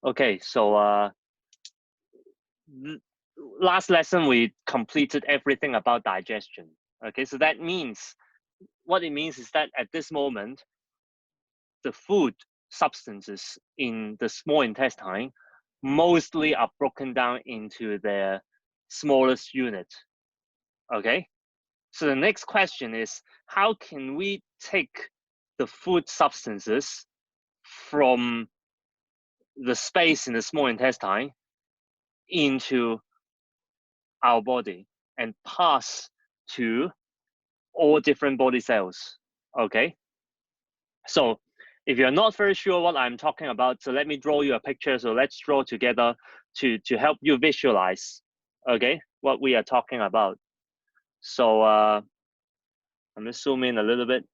Okay, so last lesson we completed everything about digestion. Okay, so that means what it means is that at this moment, the food substances in the small intestine mostly are broken down into their smallest unit. Okay, so the next question is how can we take the food substances from the space in the small intestine into our body and pass to all different body cells. Okay, so if you're not very sure what I'm talking about, so let me draw you a picture. So let's draw together to help you visualize, okay, what we are talking about. So I'm gonna zoom in a little bit.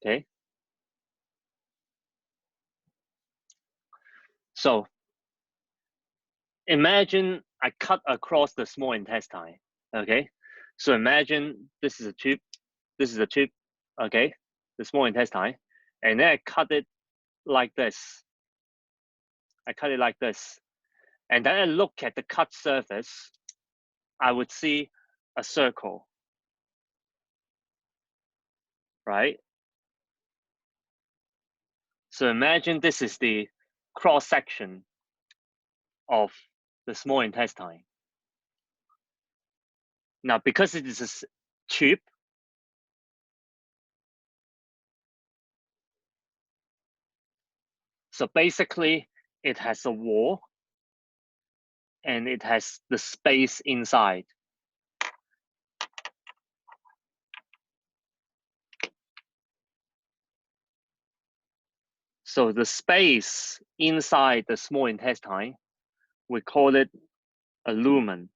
Okay, so imagine I cut across the small intestine. Okay, so imagine this is a tube, this is a tube, okay, the small intestine, and then I cut it like this. I cut it like this, and then I look at the cut surface. I would see a circle, right? So imagine this is the cross section of the small intestine. Now, because it is a tube, so basically it has a wall and it has the space inside. So the space inside the small intestine, we call it a lumen,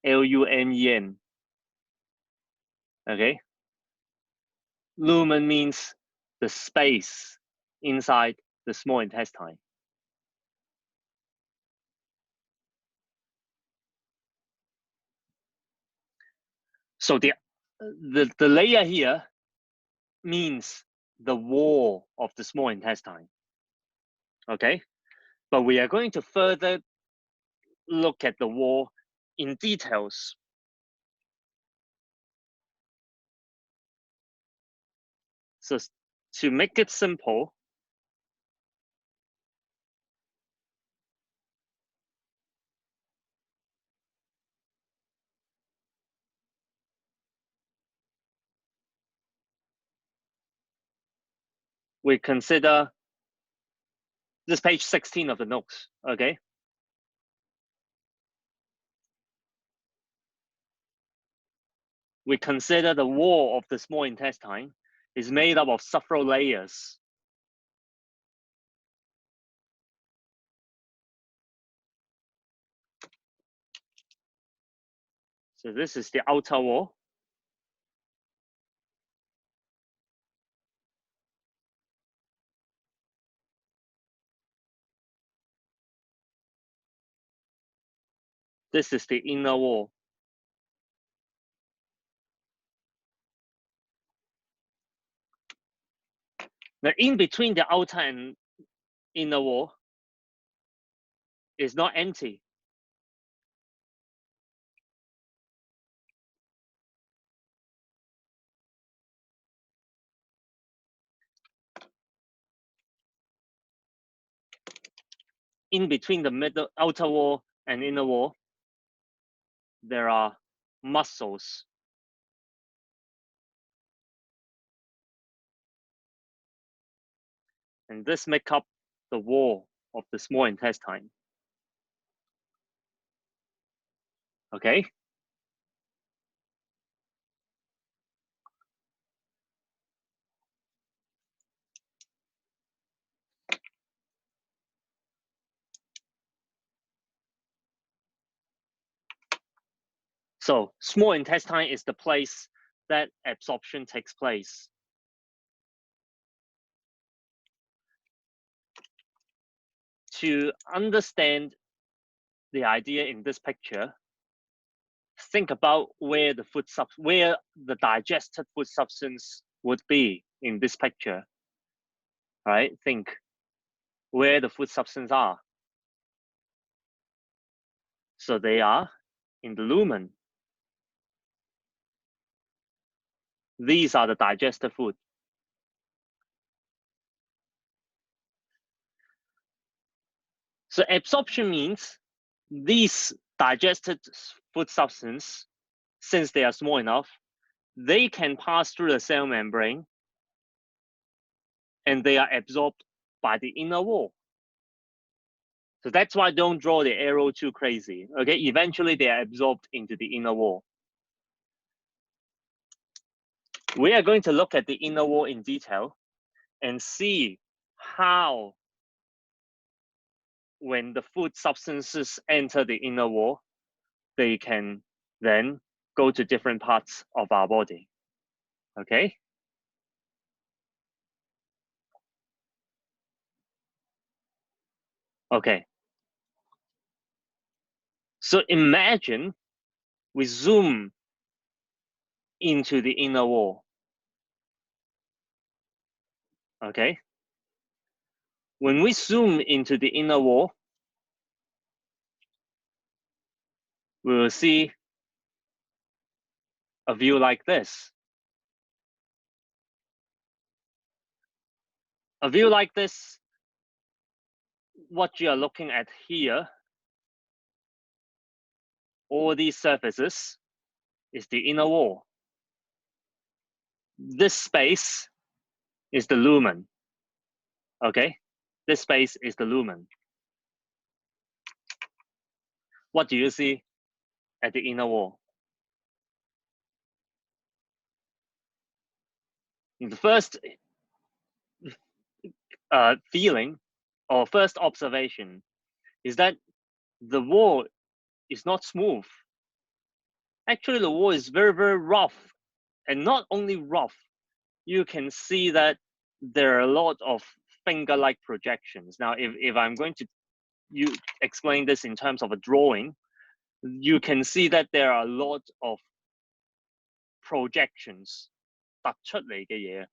L-U-M-E-N, okay? Lumen means the space inside the small intestine. So the layer here means the wall of the small intestine, okay? But we are going to further look at the wall in details. So to make it simple, we consider this page 16 of the notes, okay? We consider the wall of the small intestine is made up of several layers. So this is the outer wall. This is the inner wall. Now, in between the outer and inner wall is not empty. In between the middle outer wall and inner wall, there are muscles. And this make up the wall of the small intestine. Okay? So small intestine is the place that absorption takes place. To understand the idea in this picture, think about where where the digested food substance would be in this picture. Right? Think where the food substance are. So they are in the lumen. These are the digested food. So absorption means these digested food substance, since they are small enough, they can pass through the cell membrane and they are absorbed by the inner wall. So that's why don't draw the arrow too crazy. Okay, eventually they are absorbed into the inner wall. We are going to look at the inner wall in detail and see how, when the food substances enter the inner wall, they can then go to different parts of our body. Okay? Okay. So imagine we zoom into the inner wall. Okay? When we zoom into the inner wall, we will see a view like this. A view like this, what you are looking at here, all these surfaces, is the inner wall. This space is the lumen. Okay? This space is the lumen. What do you see at the inner wall? The first feeling or first observation is that the wall is not smooth. Actually, the wall is very, very rough. And not only rough, you can see that there are a lot of finger-like projections. Now, if I'm going to explain this in terms of a drawing, you can see that there are a lot of projections 突出嚟嘅嘢,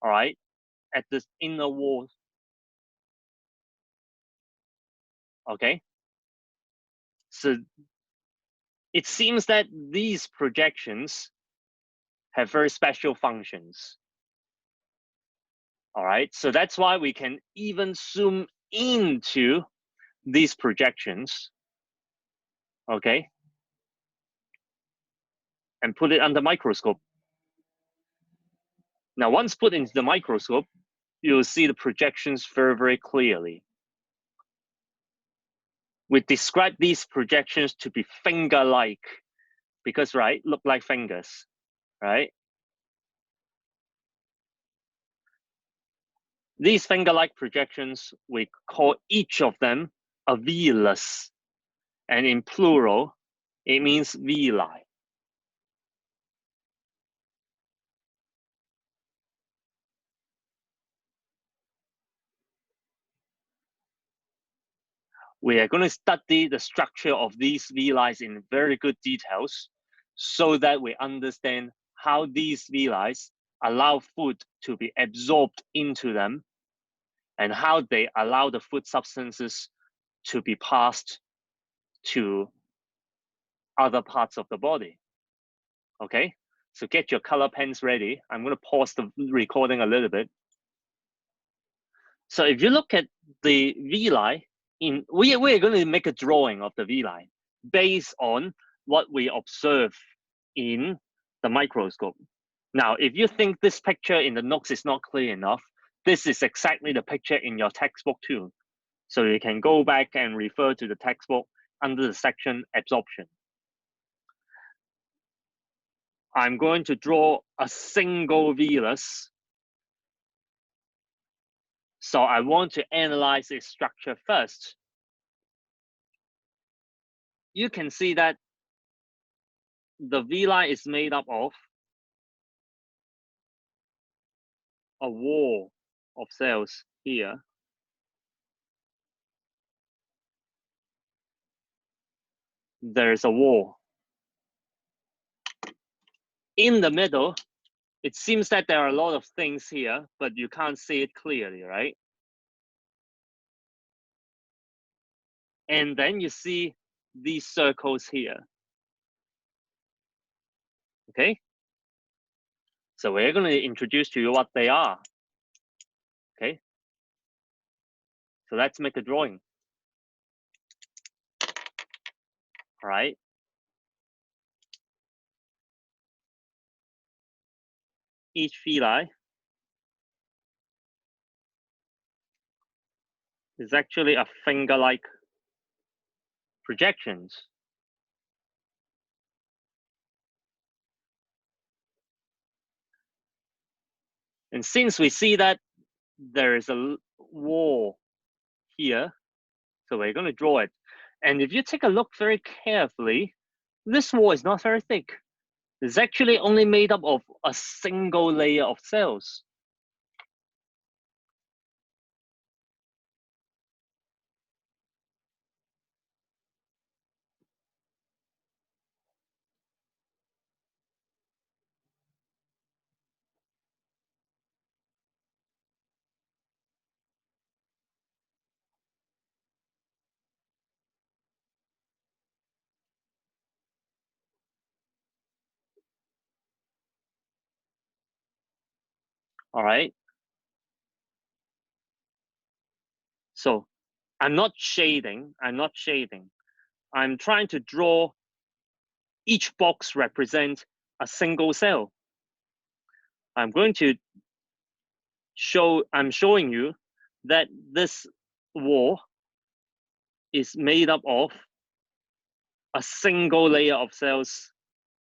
all right, at this inner wall. Okay, so it seems that these projections have very special functions. All right, so that's why we can even zoom into these projections, okay, and put it under microscope. Now, once put into the microscope, you'll see the projections very, very clearly. We describe these projections to be finger-like because, right, look like fingers, right? These finger-like projections, we call each of them a villus, and in plural, it means villi. We are going to study the structure of these villi in very good details so that we understand how these villi allow food to be absorbed into them and how they allow the food substances to be passed to other parts of the body. Okay, so get your color pens ready. I'm going to pause the recording a little bit. So if you look at the villi, we're going to make a drawing of the villi based on what we observe in the microscope. Now, if you think this picture in the notes is not clear enough, this is exactly the picture in your textbook too. So you can go back and refer to the textbook under the section absorption. I'm going to draw a single villus. So I want to analyze its structure first. You can see that the villi is made up of a wall of cells here. There's a wall. In the middle, it seems that there are a lot of things here, but you can't see it clearly, right? And then you see these circles here, okay? So we're going to introduce to you what they are, okay? So let's make a drawing, all right? Each villi is actually a finger-like projections. And since we see that there is a wall here, so we're going to draw it. And if you take a look very carefully, this wall is not very thick. It's actually only made up of a single layer of cells. All right. So I'm not shading. I'm trying to draw each box represent a single cell. I'm showing you that this wall is made up of a single layer of cells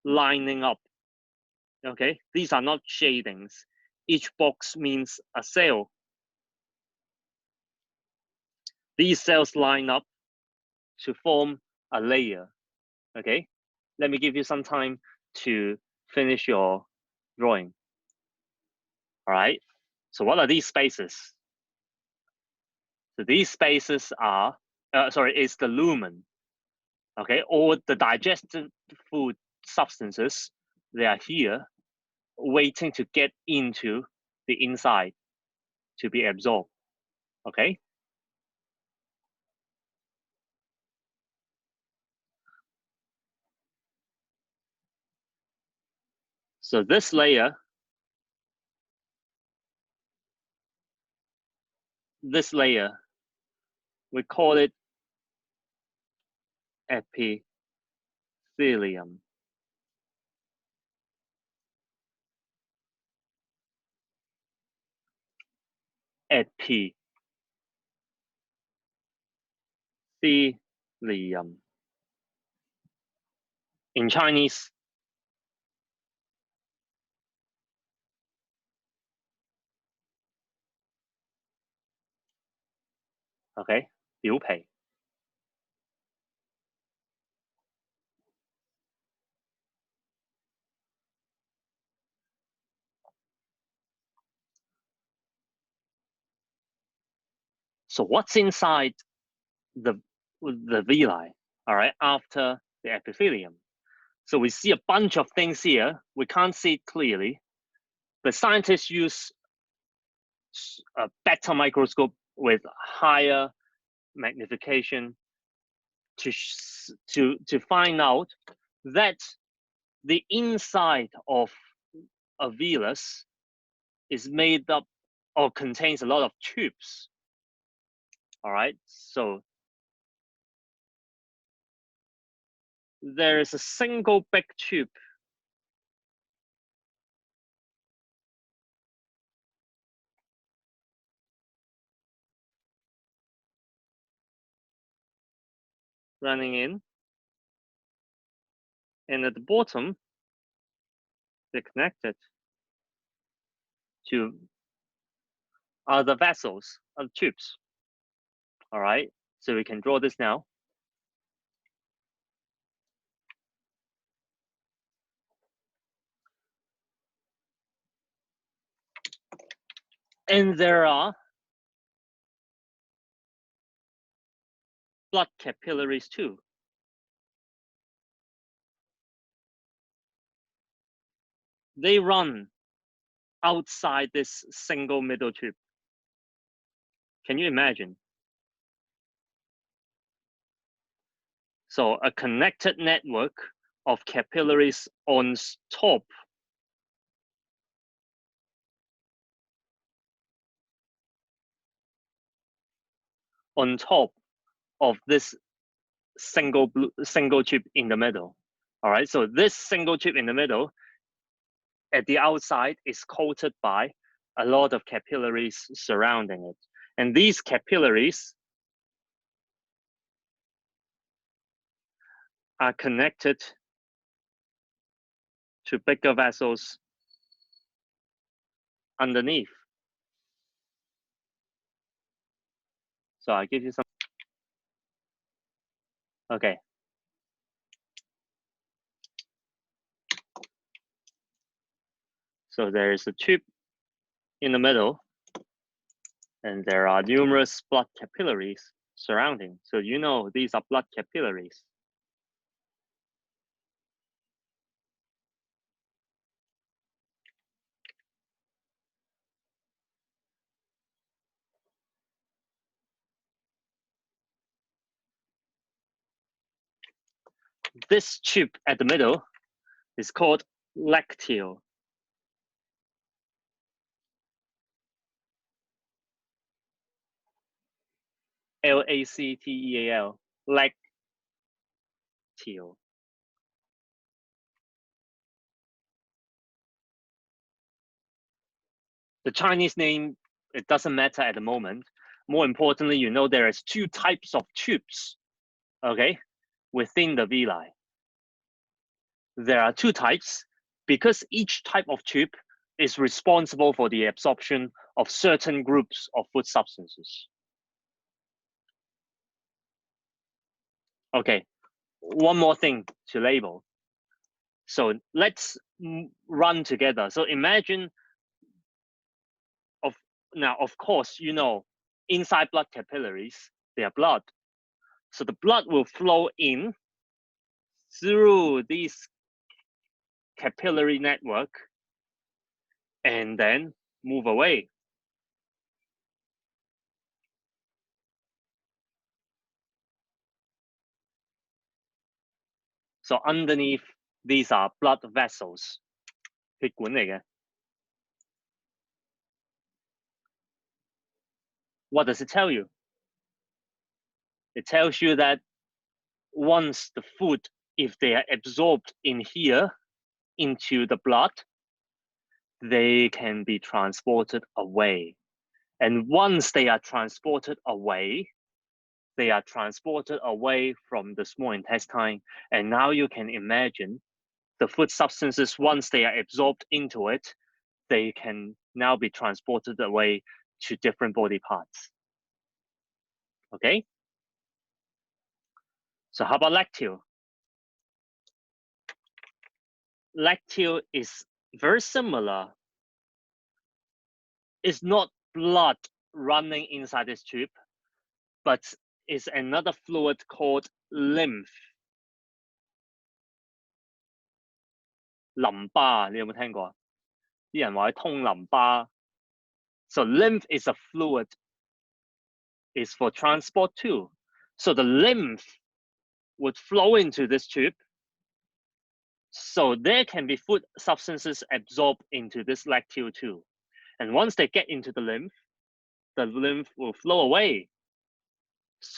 lining up. Okay, these are not shadings. Each box means a cell. These cells line up to form a layer. Okay, let me give you some time to finish your drawing. All right, so what are these spaces? So these spaces are, is the lumen. Okay, all the digested food substances, they are here waiting to get into the inside to be absorbed. Okay, so this layer, we call it epithelium. Epithelium. In Chinese, okay, 表皮. So what's inside the villi, all right, after the epithelium? So we see a bunch of things here. We can't see it clearly, but scientists use a better microscope with higher magnification to find out that the inside of a villus is made up or contains a lot of tubes. All right, so there is a single big tube running in, and at the bottom, they're connected to other vessels, other tubes. All right, so we can draw this now. And there are blood capillaries too. they run outside this single middle tube. Can you imagine? So a connected network of capillaries on top of this single tube in the middle. All right, so this single tube in the middle at the outside is coated by a lot of capillaries surrounding it. And these capillaries are connected to bigger vessels underneath. So I give you some. Okay. So there is a tube in the middle, and there are numerous blood capillaries surrounding. So you know these are blood capillaries. This tube at the middle is called lacteal. Lacteal. Lacteal. The Chinese name, it doesn't matter at the moment. More importantly, you know there is two types of tubes, okay, within the villi. There are two types because each type of tube is responsible for the absorption of certain groups of food substances. Okay, one more thing to label. So let's run together. So imagine now, of course, you know, inside blood capillaries, they are blood. So the blood will flow in through this capillary network and then move away. So underneath, these are blood vessels. 血管嚟嘅。What does it tell you? It tells you that once the food, if they are absorbed in here into the blood, they can be transported away. And once they are transported away from the small intestine. And now you can imagine the food substances, once they are absorbed into it, they can now be transported away to different body parts. Okay? So how about lacteal? Lacteal is very similar. It's not blood running inside this tube, but it's another fluid called lymph. 淋巴，你有冇聽過？啲人話佢通淋巴。So lymph is a fluid. It's for transport too. So the lymph would flow into this tube. So there can be food substances absorbed into this lacteal too. And once they get into the lymph will flow away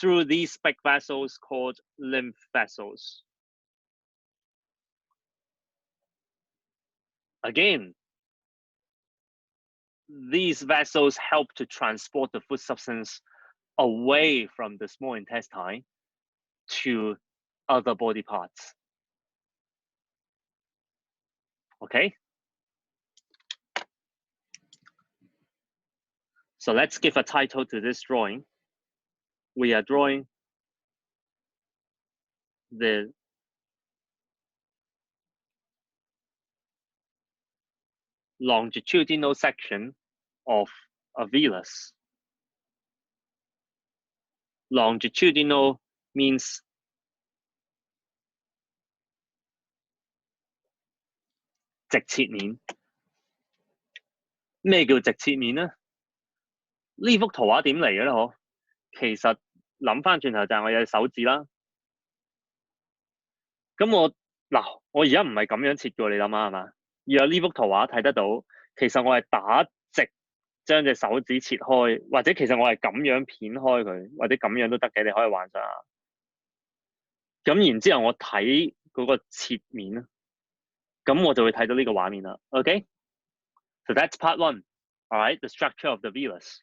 through these big vessels called lymph vessels. Again, these vessels help to transport the food substance away from the small intestine to other body parts. Okay? So let's give a title to this drawing. We are drawing the longitudinal section of a villus. Longitudinal means 咩叫直切面呢？呢幅圖畫點嚟嘅咧？嗬，其實諗翻轉頭就係我有隻手指啦。咁我而家唔係咁樣切嘅，你諗下係嘛？而有呢幅圖畫睇得到，其實我係打直將隻手指切開，或者其實我係咁樣片開佢，或者咁樣都得嘅，你可以幻想下。咁然之後我睇嗰個切面啦，咁我就會睇到呢個畫面啦。OK， so that's part one. All right, the structure of the villus.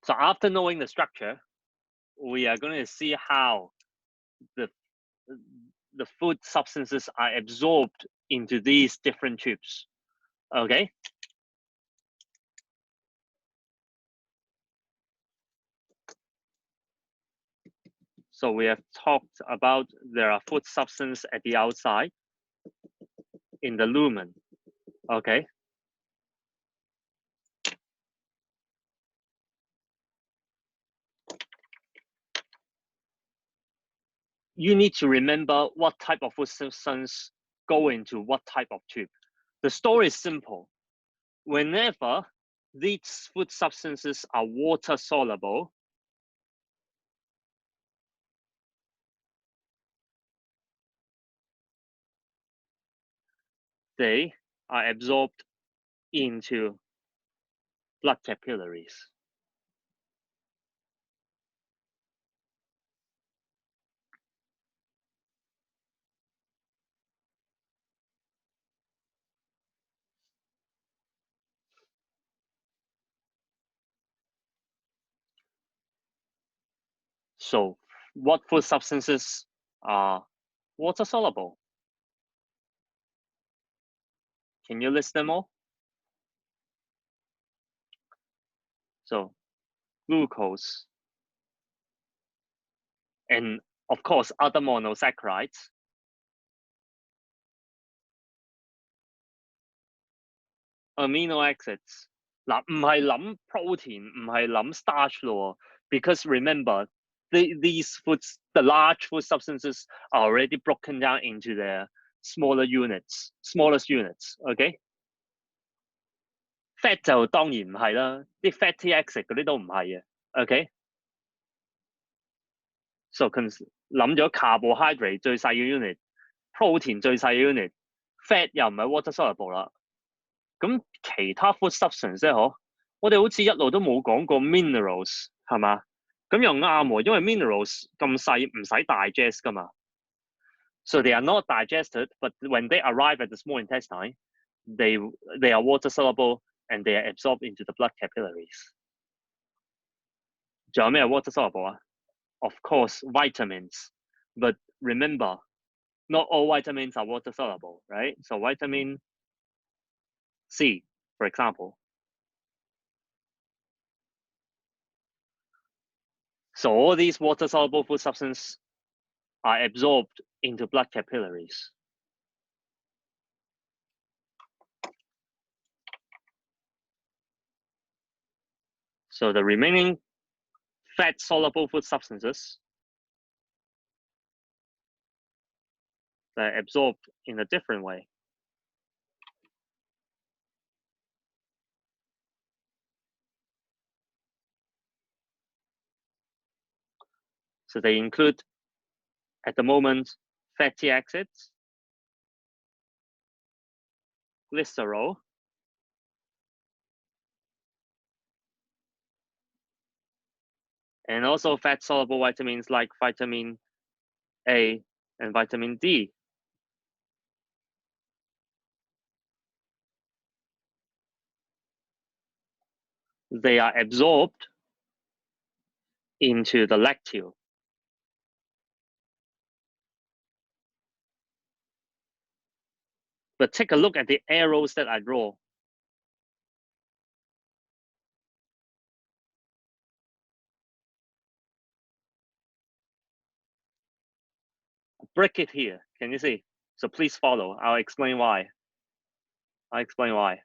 So after knowing the structure, we are going to see how the the food substances are absorbed into these different tubes. Okay. So we have talked about there are food substances at the outside in the lumen. Okay. You need to remember what type of food substance go into what type of tube. The story is simple. Whenever these food substances are water soluble, they are absorbed into blood capillaries. So what food substances are water soluble? Can you list them all? So glucose, and of course other monosaccharides, amino acids. 嗱，唔係諗 protein，唔係諗 starch 咯，because remember these foods, the large food substances are already broken down into their smaller units, smallest units. OK， fat 就當然唔係啦，啲 fatty acid 嗰啲都唔係嘅。OK， so 諗咗 carbohydrate 最細嘅 unit，protein 最細嘅 unit，fat 又唔係 water soluble 啦。咁其他 food substance 咧，我哋好似一路都冇講過 minerals 係嘛？咁又啱喎，因為 minerals 咁細唔使 digest 噶嘛。So they are not digested, but when they arrive at the small intestine, they are water soluble and they are absorbed into the blood capillaries. 仲有咩 water soluble 啊？Of course, vitamins. But remember, not all vitamins are water soluble, right? So vitamin C, for example. So all these water soluble food substances are absorbed into blood capillaries. So the remaining fat soluble food substances are absorbed in a different way. So they include, at the moment, fatty acids, glycerol, and also fat soluble vitamins like vitamin A and vitamin D. They are absorbed into the lacteal. But take a look at the arrows that I draw. Break it here. Can you see? So please follow. I'll explain why. I'll explain why.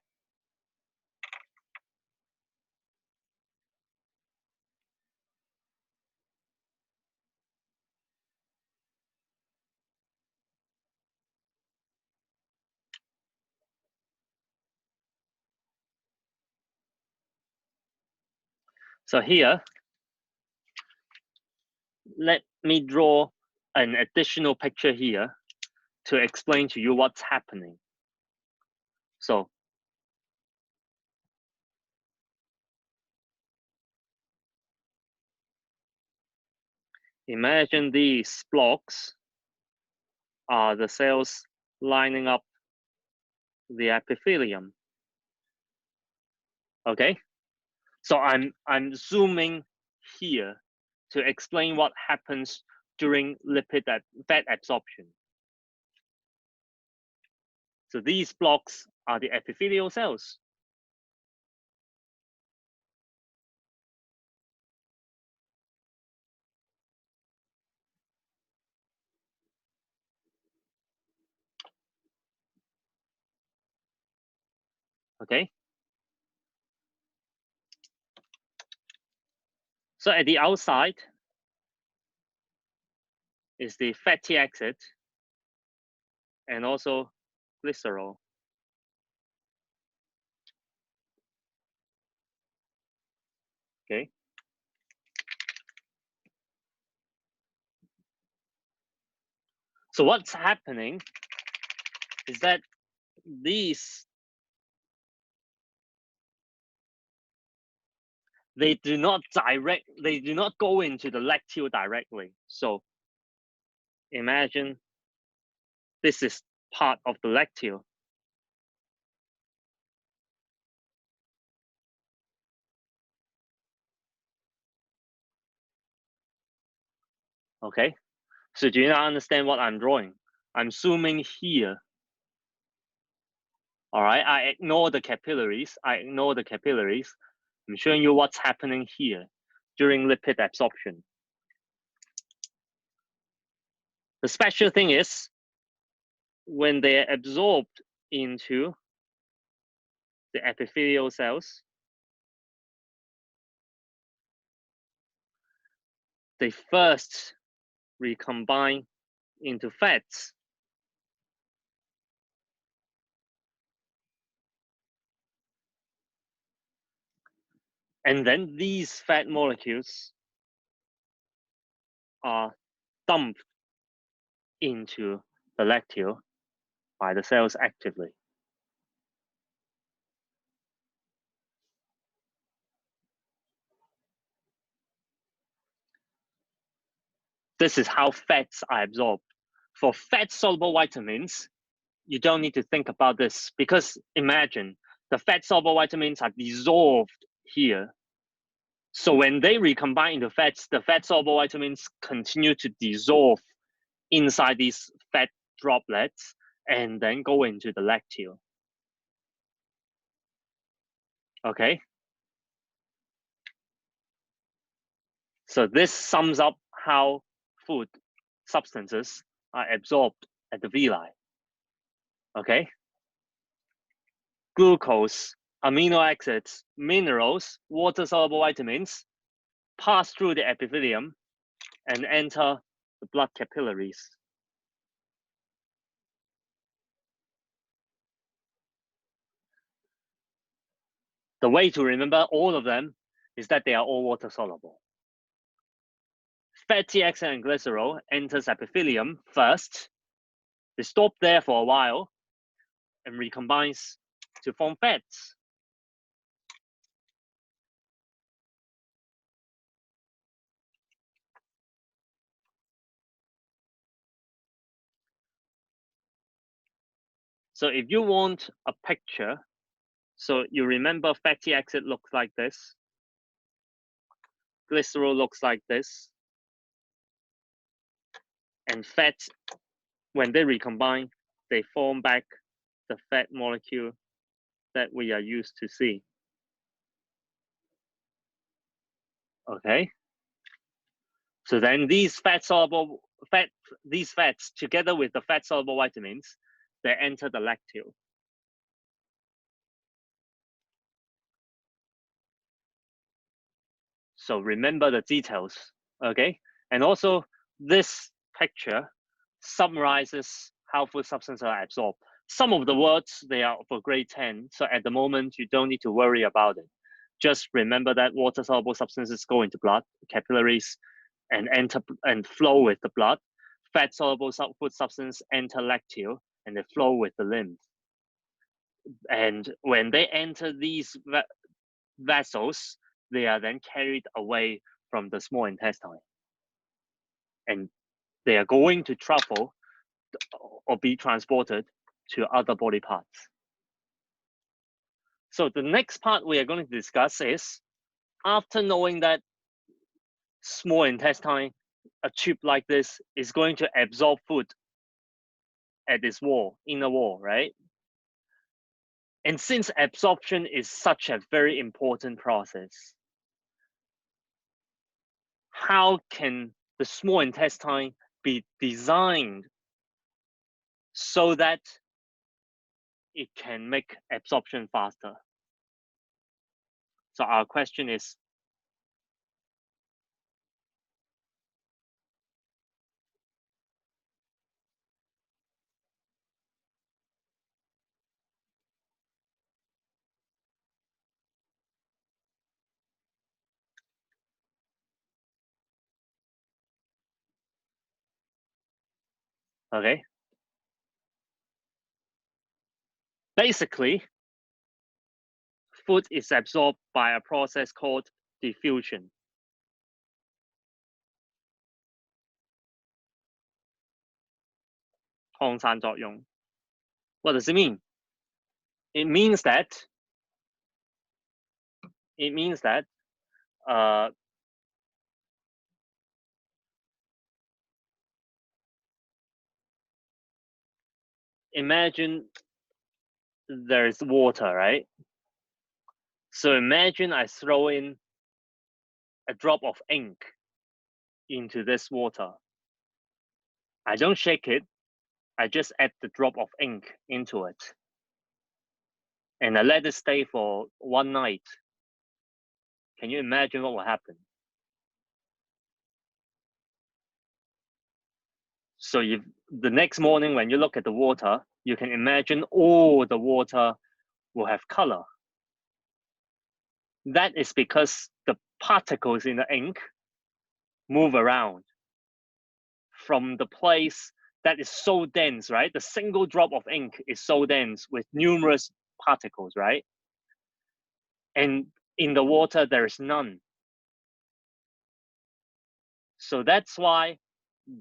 So here, let me draw an additional picture here to explain to you what's happening. So imagine these blocks are the cells lining up the epithelium. Okay, so I'm zooming here to explain what happens during fat absorption. So these blocks are the epithelial cells. Okay, so at the outside is the fatty acid and also glycerol. Okay, so what's happening is that these they do not go into the lacteal directly. So imagine this is part of the lacteal. Okay, so do you now understand what I'm drawing? I'm zooming here. All right, I ignore the capillaries. I'm showing you what's happening here during lipid absorption. The special thing is when they're absorbed into the epithelial cells, they first recombine into fats. And then these fat molecules are dumped into the lacteal by the cells actively. This is how fats are absorbed. For fat-soluble vitamins, you don't need to think about this because imagine the fat-soluble vitamins are dissolved here. So when they recombine into fats, the fat-soluble vitamins continue to dissolve inside these fat droplets and then go into the lacteal. Okay. So this sums up how food substances are absorbed at the villi. Okay. Glucose, amino acids, minerals, water-soluble vitamins pass through the epithelium and enter the blood capillaries. The way to remember all of them is that they are all water-soluble. Fatty acid and glycerol enters epithelium first. They stop there for a while and recombines to form fats. So if you want a picture, so you remember fatty acid looks like this, glycerol looks like this, and fats, when they recombine, they form back the fat molecule that we are used to see. Okay. So then these fats together with the fat soluble vitamins, they enter the lacteal. So remember the details, okay? And also this picture summarizes how food substances are absorbed. Some of the words, they are for grade 10, so at the moment you don't need to worry about it. just remember that water-soluble substances go into blood, capillaries, and enter and flow with the blood. Fat-soluble food substances enter lacteal and they flow with the lymph. And when they enter these vessels, they are then carried away from the small intestine. And they are going to travel or be transported to other body parts. So the next part we are going to discuss is, after knowing that small intestine, a tube like this, is going to absorb food at this wall, inner wall, right? And since absorption is such a very important process, how can the small intestine be designed so that it can make absorption faster? So our question is, okay? Basically, food is absorbed by a process called diffusion. What does it mean? It means that imagine there's water, right? So imagine I throw in a drop of ink into this water. I don't shake it, I just add the drop of ink into it. And I let it stay for one night. Can you imagine what will happen? So the next morning when you look at the water, you can imagine all the water will have color. That is because the particles in the ink move around from the place that is so dense, right? The single drop of ink is so dense with numerous particles, right? And in the water, there is none. So that's why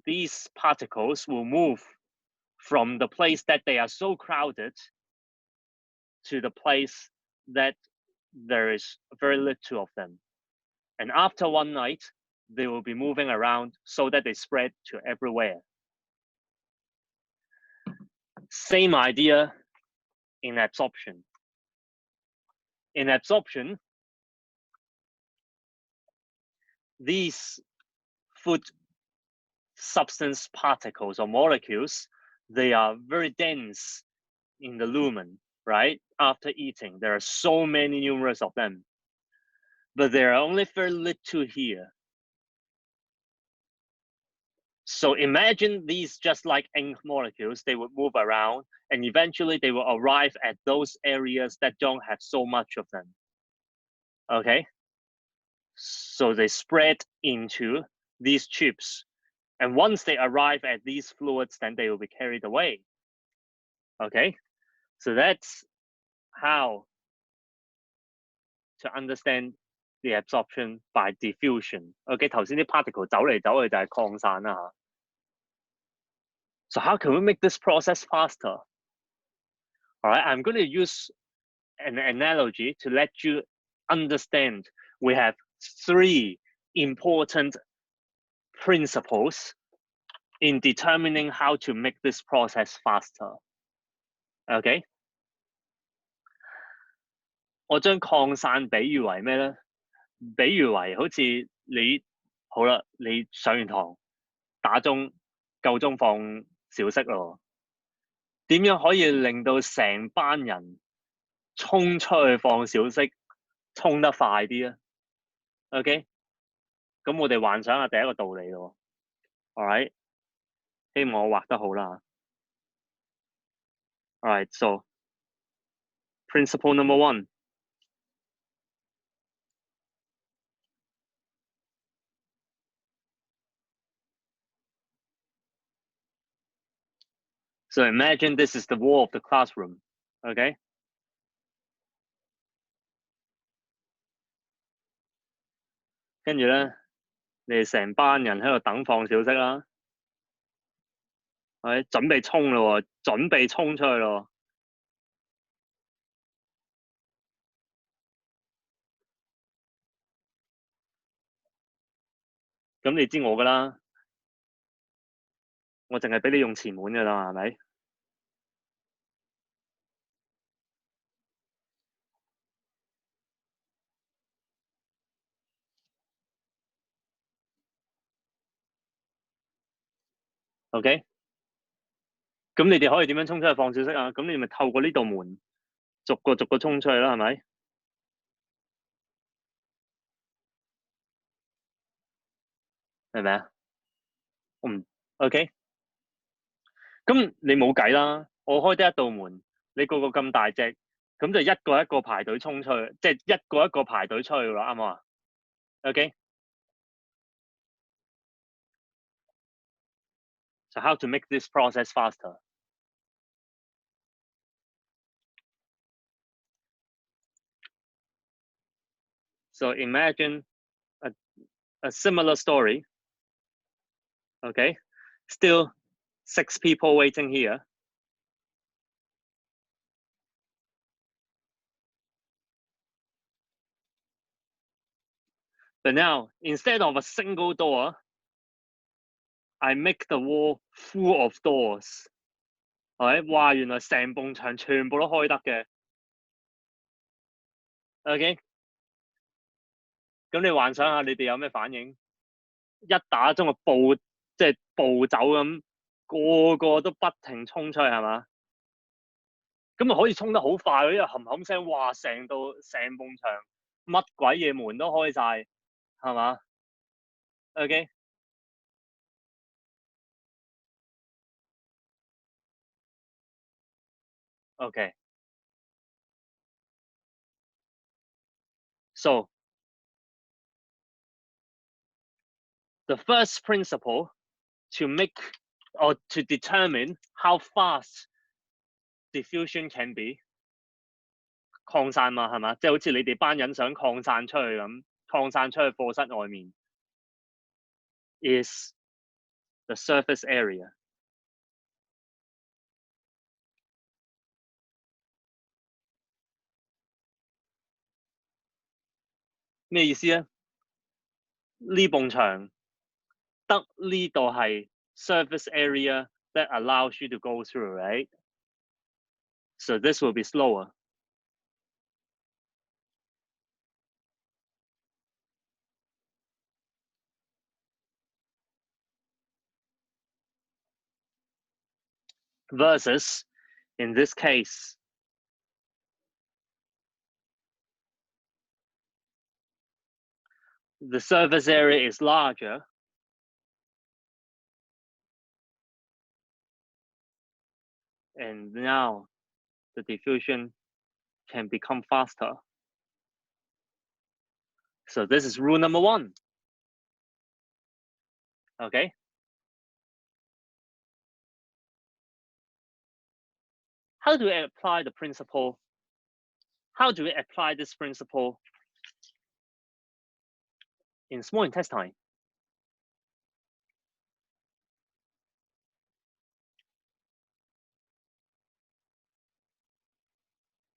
these particles will move from the place that they are so crowded to the place that there is very little of them. And after one night, they will be moving around so that they spread to everywhere. Same idea in absorption. In absorption, these food substance particles or molecules, they are very dense in the lumen, right? After eating, there are so many numerous of them, but there are only very little here. So imagine these just like ink molecules, they would move around and eventually they will arrive at those areas that don't have so much of them. Okay? So they spread into these tubes. And once they arrive at these fluids, then they will be carried away. Okay? So that's how to understand the absorption by diffusion. Okay, 頭先啲 particle 走嚟走去就係擴散啦嚇。So how can we make this process faster? All right, I'm going to use an analogy to let you understand. We have three important principles in determining how to make this process faster. Okay? 我將擴散比喻為咩咧？比喻為好似你好啦，你上完堂打鐘夠鐘放小息咯，點樣可以令到成班人衝出去放小息，衝得快啲啊 ？OK， 咁我哋幻想下第一個道理咯。All right， 希望我畫得好啦。All right，so principle number one. So imagine this is the wall of the classroom. Okay. 跟住咧，你哋成班人喺度等放小息啦，係準備衝咯，準備衝出去咯。咁你知我噶啦，我淨係俾你用前門噶啦，係咪？OK，咁你哋可以點樣衝出去放小息啊？咁你咪透過呢道門，逐個逐個衝出去啦，係咪？係咪啊？我唔 OK，咁你冇計啦。我開得一道門，你個個咁大隻，咁就一個一個排隊衝出去，即係一個一個排隊出去啦，啱唔啱啊？OK，so how to make this process faster? So imagine a similar story. Okay, still 6 people waiting here. But now, instead of a single door, I make the wall full of doors. 係咪？哇！原來成埲牆全部都開得嘅。OK，咁你幻想下你哋有咩反應？一打鐘就即係暴走咁，個個都不停衝出去係嘛？咁咪可以衝得好快，因為冚冚聲，哇！成埲牆乜鬼嘢門都開晒，係嘛？OK， OK， so the first principle to make or to determine how fast diffusion can be 擴散嘛，係嘛？即係好似你哋班人想擴散出去咁，擴散出去課室外面 is the surface area。咩意思啊？呢埲牆得呢度係 surface area that allows you to go through, right? So this will be slower. Versus, in this case, the surface area is larger and now the diffusion can become faster. So this is rule number 1. Okay. How do we apply the principle? How do we apply this principle in small intestine?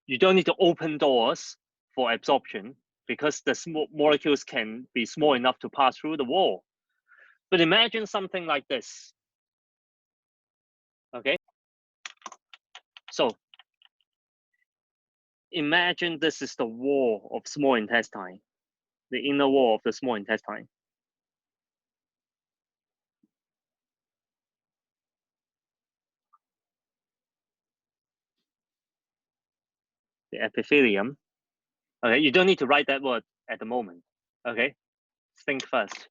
You don't need to open doors for absorption because the small molecules can be small enough to pass through the wall. But imagine something like this. Okay. So imagine this is the wall of small intestine, the inner wall of the small intestine. The epithelium. Okay, you don't need to write that word at the moment. Okay, think first.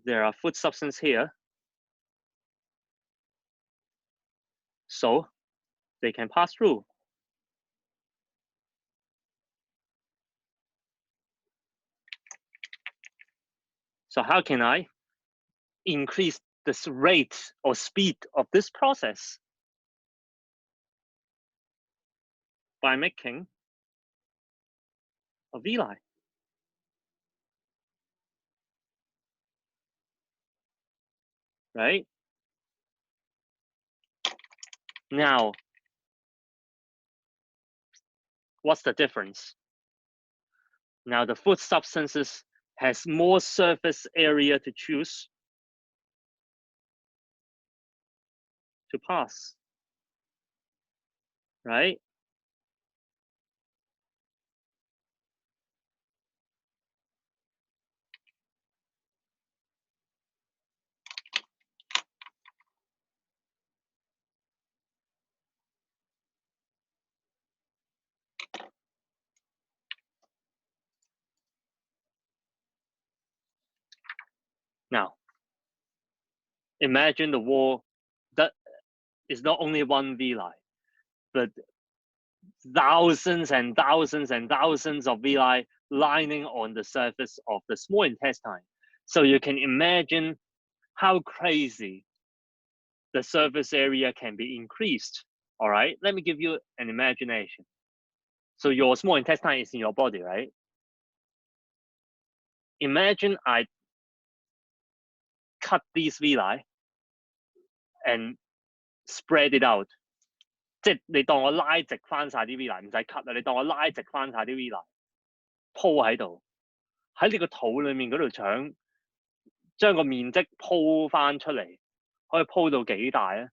There are food substance here, so they can pass through. So how can I increase this rate or speed of this process by making a villi. Right? Now, what's the difference? Now, the food substances has more surface area to choose to pass, right? Now, imagine the wall that is not only one villi, but thousands and thousands and thousands of villi lining on the surface of the small intestine. So you can imagine how crazy the surface area can be increased. All right, let me give you an imagination. So your small intestine is in your body, right? Imagine I cut these villi and spread it out，即係你當我拉直翻晒啲 villi，唔使 cut 啦，你當我拉直翻晒啲 villi，鋪喺度，喺你個肚裡面嗰條腸，將個面積鋪翻出嚟，可以鋪到幾大咧？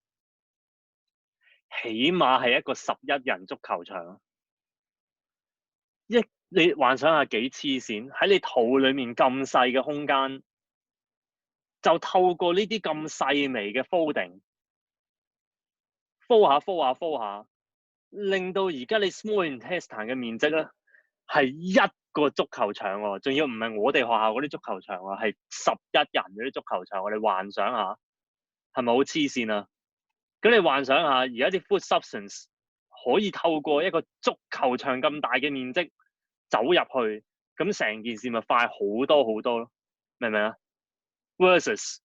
起碼係一個11人足球場。你幻想下幾黐線，喺你肚裡面咁細嘅空間，就透過呢啲咁細微嘅 fold 下，令到而家你 small intestine 嘅面積咧係一個足球場喎，仲要唔係我哋學校嗰啲足球場喎，係11人嗰啲足球場。我哋幻想下，係咪好黐線啊？咁你幻想下，而家啲 food substance 可以透過一個足球場咁大嘅面積走入去，咁成件事咪快好多好多咯，明唔明啊 ？Versus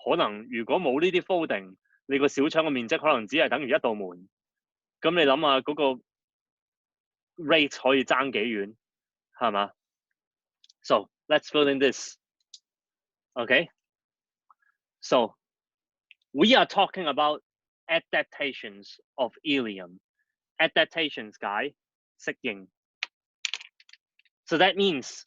可能如果冇呢啲 folding，你個小腸嘅面積可能只係等於一道門。咁你諗下嗰個 rate 可以爭幾遠，係嘛？ So let's fill in this. Okay. So we are talking about adaptations of ileum. Adaptations 解適應。So that means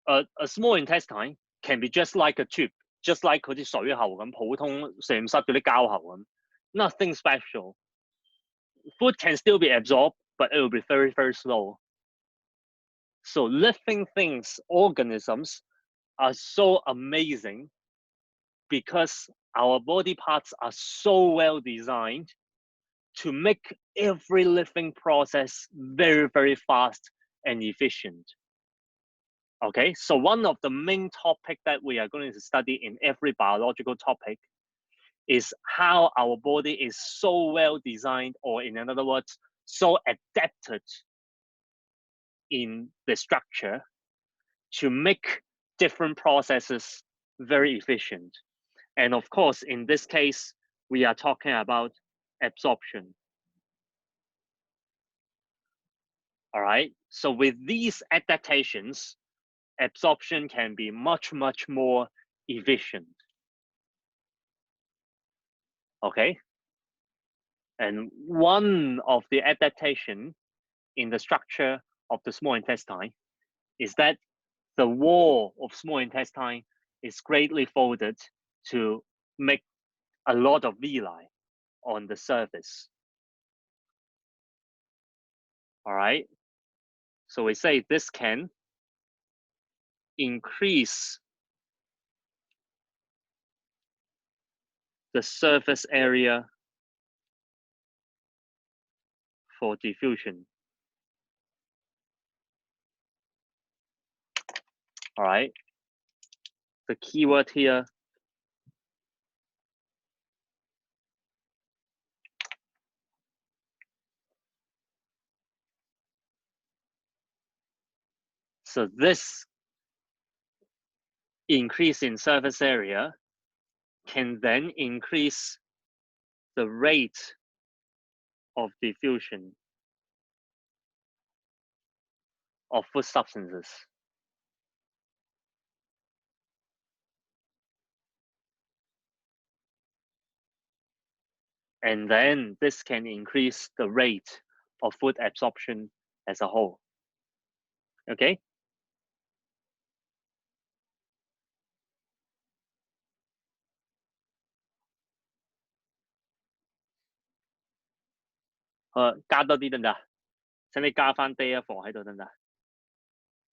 a small intestine can be just like a tube, just like 嗰啲水喉咁，普通實驗室嗰啲膠喉咁。Nothing special. Food can still be absorbed, but it will be very, very slow. So living things, organisms, are so amazing because our body parts are so well designed to make every living process very, very fast and efficient. Okay, so one of the main topics that we are going to study in every biological topic is how our body is so well designed, or in other words, so adapted in the structure to make different processes very efficient. And of course, in this case, we are talking about absorption. All right, so with these adaptations, absorption can be much, much more efficient. Okay, and one of the adaptation in the structure of the small intestine is that the wall of small intestine is greatly folded to make a lot of villi on the surface. All right, so we say this can increase the surface area for diffusion. All right, the keyword here So this increase in surface area can then increase the rate of diffusion of food substances. And then this can increase the rate of food absorption as a whole. Okay?加多啲得唔得？請你加翻 therefore 喺度得唔得？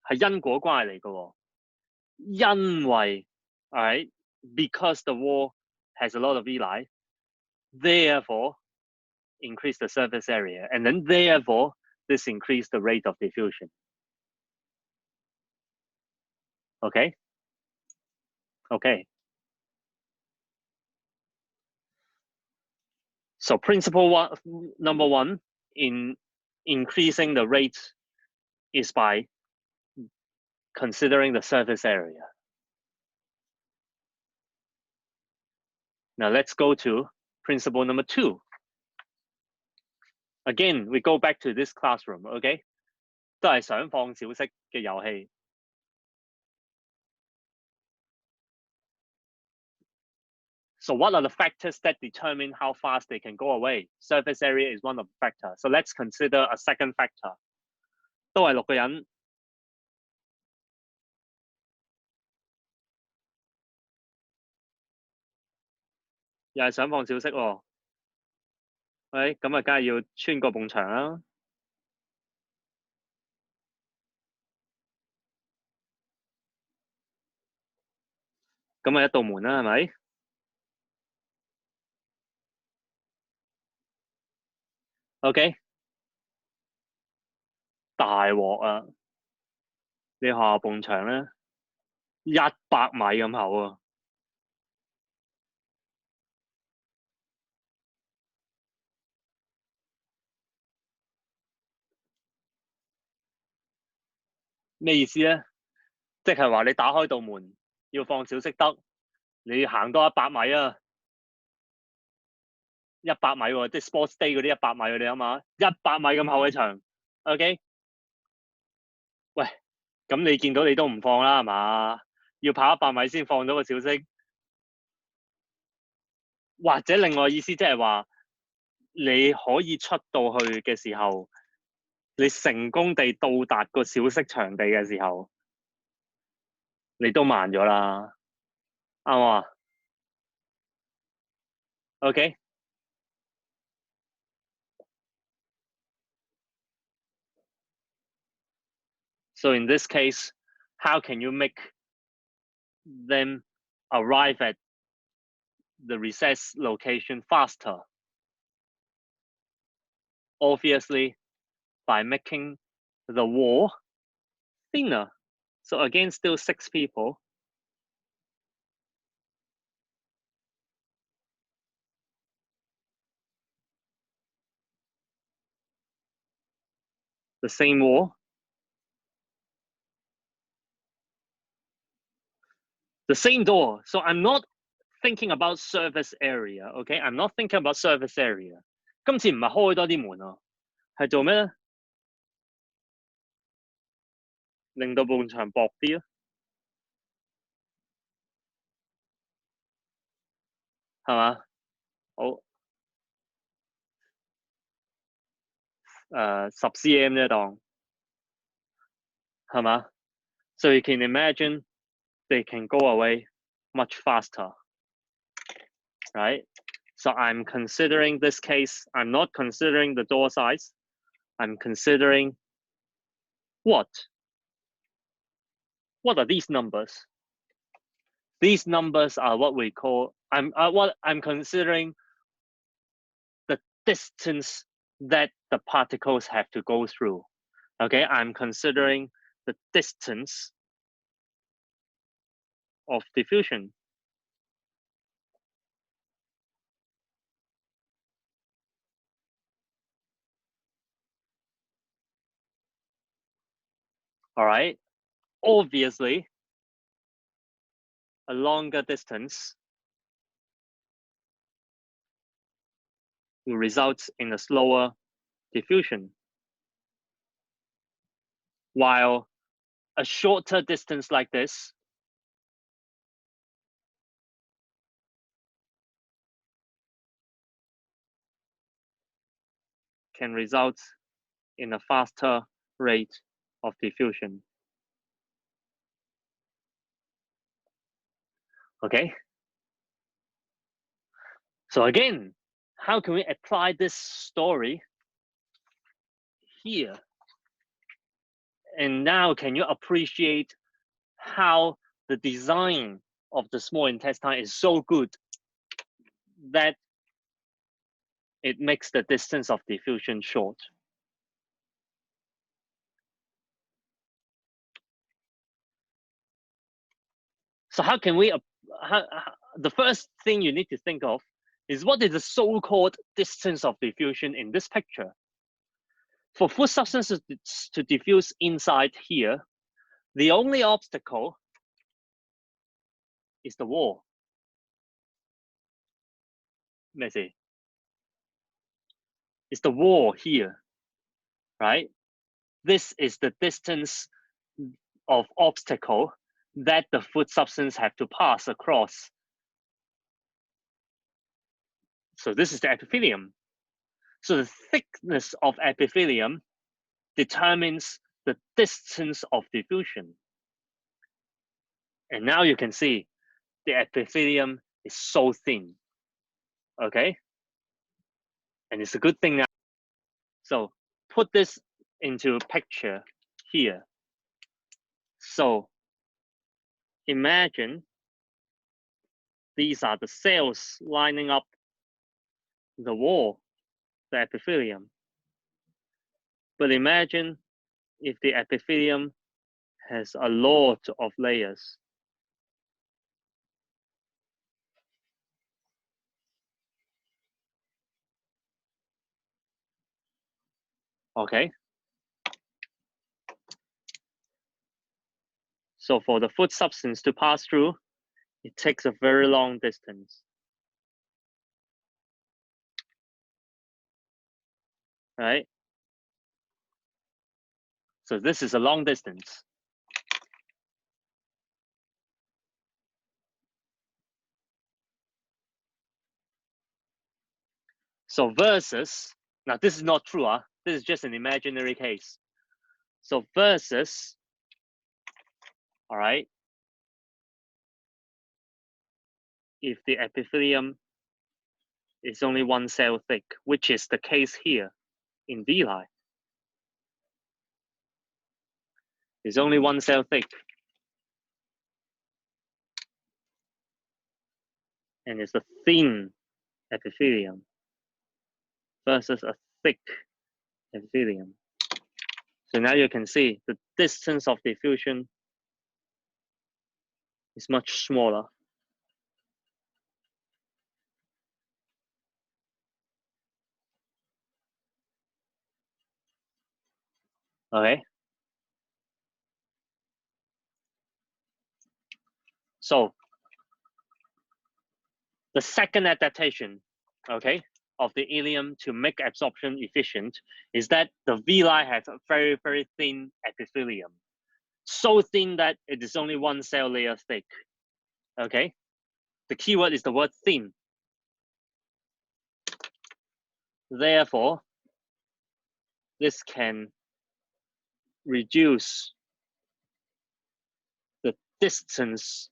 係因果關係嚟嘅喎，因為 alright because the wall has a lot of Eli, therefore increase the surface area, and then therefore this increase the rate of diffusion. Okay? Okay. So principle number one in increasing the rate is by considering the surface area. Now let's go to principle number two. Again, we go back to this classroom, okay? 都係想放小息嘅遊戲。So what are the factors that determine how fast they can go away? Surface area is one of the factors. So let's consider a second factor. 都係6個人。又係想放小息喎。喂，咁啊，梗係要穿過埲牆啦。咁啊，一道門啦，係咪 ？OK， 大鑊啊！你學校埲牆咧100米咁厚啊！咩意思咧？即係話你打開道門要放小息得，你行多100米啊！100米喎，即係 sports day 嗰啲100米喎，你諗下，100米咁厚嘅牆 ，OK？ 喂，咁你見到你都唔放啦，係嘛？要跑100米先放到個小息，或者另外意思即係話，你可以出到去嘅時候，你成功地到達個小息場地嘅時候，你都慢咗啦，啱嘛 ？OK？ So in this case, how can you make them arrive at the recess location faster? Obviously, by making the wall thinner. So again, still 6 people. The same wall. The same door. So I'm not thinking about surface area, okay? I'm not thinking about surface area. 今次唔係開多啲門啊，係做咩咧？令到埲牆薄啲咯，係嘛？好，10 cm 啫當，係嘛？ So you can imagine they can go away much faster, right? So I'm considering this case, I'm not considering the door size, I'm considering what? What are these numbers? These numbers are what we call, I'm considering the distance that the particles have to go through. Okay, I'm considering the distance of diffusion. All right, obviously, a longer distance will result in a slower diffusion, while a shorter distance like this can result in a faster rate of diffusion. Okay? So again, how can we apply this story here? And now can you appreciate how the design of the small intestine is so good that it makes the distance of diffusion short? So how can we, the first thing you need to think of is what is the so-called distance of diffusion in this picture? For food substances to diffuse inside here, the only obstacle is the wall. Let's see. It's the wall here, right? This is the distance of obstacle that the food substance have to pass across. So this is the epithelium. So the thickness of epithelium determines the distance of diffusion. And now you can see the epithelium is so thin, okay? And it's a good thing now. So put this into a picture here. So imagine these are the cells lining up the wall, the epithelium. But imagine if the epithelium has a lot of layers. Okay. So for the food substance to pass through, it takes a very long distance. Right? So this is a long distance. So versus, now this is not true, this is just an imaginary case. So versus, all right, if the epithelium is only one cell thick, which is the case here in villi, is only one cell thick. And it's a thin epithelium versus a thick epithelium. So now you can see the distance of diffusion is much smaller. Okay. So the second adaptation, okay, of the ileum to make absorption efficient is that the villi has a very, very thin epithelium. So thin that it is only one cell layer thick. Okay. The key word is the word thin. Therefore, this can reduce the distance